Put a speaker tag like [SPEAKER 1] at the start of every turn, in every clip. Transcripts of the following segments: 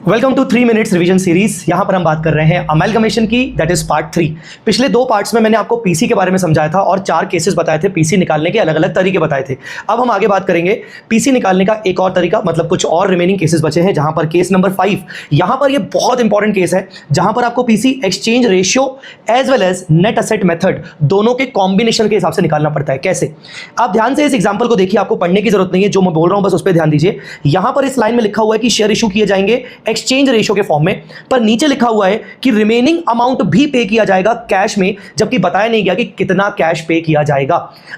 [SPEAKER 1] Welcome to 3 minutes revision series. यहां पर हम बात कर रहे हैं अमेलगमेशन की, दैट इज पार्ट 3। पिछले 2 पार्ट्स में मैंने आपको पीसी के बारे में समझाया था और 4 केसेस बताए थे, पीसी निकालने के अलग अलग तरीके बताए थे। अब हम आगे बात करेंगे पीसी निकालने का एक और तरीका, मतलब कुछ और रिमेनिंग केसेस बचे हैं, जहां पर केस नंबर 5, यहां पर ये बहुत इंपॉर्टेंट केस है, जहां पर आपको PC exchange ratio as well as net asset method दोनों के कॉम्बिनेशन के हिसाब से निकालना पड़ता है। कैसे? आप ध्यान से इस एग्जाम्पल को देखिए, आपको पढ़ने की जरूरत नहीं है, जो मैं बोल रहा हूं बस उस पर ध्यान दीजिए। यहां पर इस लाइन में लिखा हुआ है कि शेयर इशू किए जाएंगे एक्सचेंज रेशियो के फॉर्म में, पर नीचे लिखा हुआ है कि रिमेनिंग अमाउंट भी पे किया जाएगा कैश में, जबकि बताया नहीं गया कि कितना कैश पे किया जाएगा।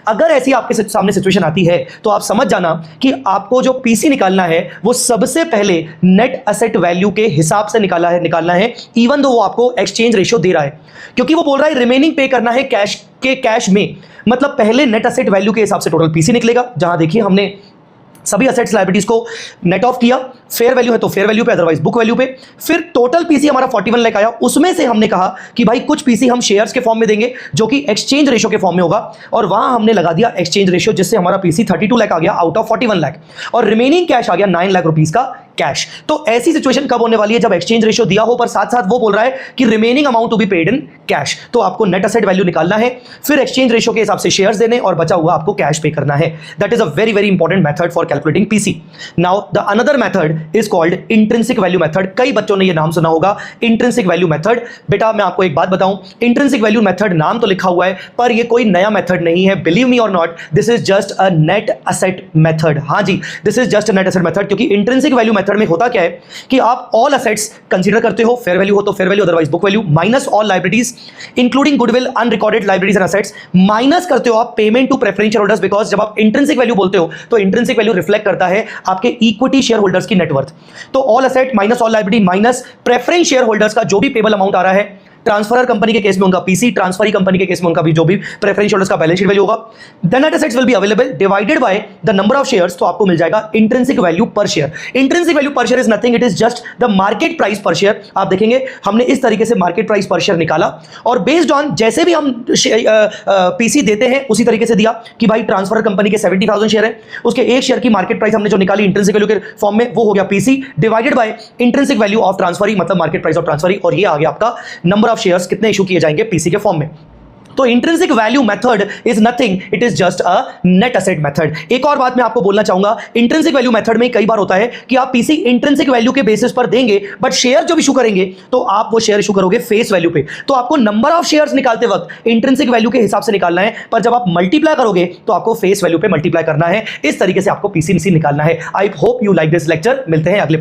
[SPEAKER 1] अगर ऐसी आपके सामने सिचुएशन आती है तो आप समझ जाना कि आपको जो पीसी निकालना है वो सबसे पहले नेट असेट वैल्यू के हिसाब से निकालना है, इवन दो वो आपको एक्सचेंज रेशियो दे रहा है, क्योंकि वो बोल रहा है रिमेनिंग पे करना है कैश में। मतलब पहले नेट असेट वैल्यू के हिसाब से टोटल पीसी निकलेगा, जहां देखिए हमने सभी असेट्स लायबिलिटीज को नेट ऑफ किया, फेयर वैल्यू है तो फेयर वैल्यू पे, अदरवाइज बुक वैल्यू पे। फिर टोटल पीसी हमारा 41 लाख आया, उसमें से हमने कहा कि भाई कुछ पीसी हम शेयर्स के फॉर्म में देंगे जो कि एक्सचेंज रेशियो के फॉर्म में होगा, और वहां हमने लगा दिया एक्सचेंज रेशियो, जिससे हमारा पीसी 32 लाख आ गया आउट ऑफ 41 लाख, और रिमेनिंग कैश आ गया 9 लाख रुपीस का कैश। तो ऐसी सिचुएशन कब होने वाली है? जब एक्सचेंज रेशियो दिया हो पर साथ साथ वो बोल रहा है कि remaining amount to be paid in cash. तो आपको नेट असेट वैल्यू निकालना है, फिर एक्सचेंज रेशियो के हिसाब से शेयर्स देने, और बचा हुआ आपको कैश पे करना है। That is a very very important method for calculating PC. Now the another method is called intrinsic value method. कई बच्चों ने ये नाम सुना होगा, इंट्रिंसिक वैल्यू मेथड। बेटा मैं आपको एक बात बताऊं, इंट्रिंसिक वैल्यू मेथड नाम तो लिखा हुआ है, पर ये कोई नया मेथड नहीं है। Believe me or not, this is just a net asset method. हाँ जी, this is just a net asset method, क्योंकि इंट्रिंसिक वैल्यू मेथड में होता क्या है कि आप ऑल असेट्स कंसीडर करते हो, फेयर वैल्यू हो तो fair value, otherwise book value, minus all liabilities including goodwill, unrecorded liabilities and assets, minus करते हो आप payment to preferential holders, because जब आप इंट्रिंसिक वैल्यू बोलते हो तो इंट्रिंसिक वैल्यू रिफ्लेक्ट करता है आपके इक्विटी शेयर होल्डर्स की नेटवर्थ। तो all asset minus all liability minus preference share holders का जो भी पेबल अमाउंट आ रहा है, ट्रांसफरर कंपनी के केस में उनका पीसी, ट्रांसफरी कंपनी के केस में उनका भी जो भी प्रेफरेंस शेयर्स का बैलेंस शीट वैल्यू होगा, then net assets will be available divided by the number of shares. तो आपको मिल जाएगा intrinsic value per share. Intrinsic value per share is nothing, it is just the market price per share. आप देखेंगे हमने इस तरीके से मार्केट प्राइस पर शेयर निकाला, और बेस्ड ऑन जैसे भी हम पीसी देते हैं उसी तरीके से दिया कि भाई ट्रांसफरर कंपनी के 70,000 शेयर है, उसके एक शेयर की मार्केट प्राइस हमने जो निकाली इंट्रिंसिक वैल्यू के फॉर्म में, वो हो गया PC divided by intrinsic value of transferee, मतलब मार्केट प्राइस ऑफ ट्रांसफरी, और ये आ गया आपका नंबर ऑफ शेयर्स कितने इशू किए जाएंगे पीसी के फॉर्म में। तो intrinsic value method is nothing, it is just a net asset method. एक और बात मैं आपको बोलना चाहूंगा, इंट्रिंसिक वैल्यू मेथड में कई बार होता है कि आप पीसी इंट्रिंसिक वैल्यू के बेसिस पर देंगे, बट शेयर जब इशू करेंगे तो आप वो शेयर इशू करोगे फेस वैल्यू पे। तो आपको नंबर ऑफ शेयर्स निकालते वक्त इंट्रिंसिक वैल्यू के हिसाब से निकालना है, पर जब आप मल्टीप्लाई करोगे तो आपको फेस वैल्यू पे मल्टीप्लाई करना है। इस तरीके से आपको पीसी निकालना है। I hope you like this lecture. मिलते हैं अगले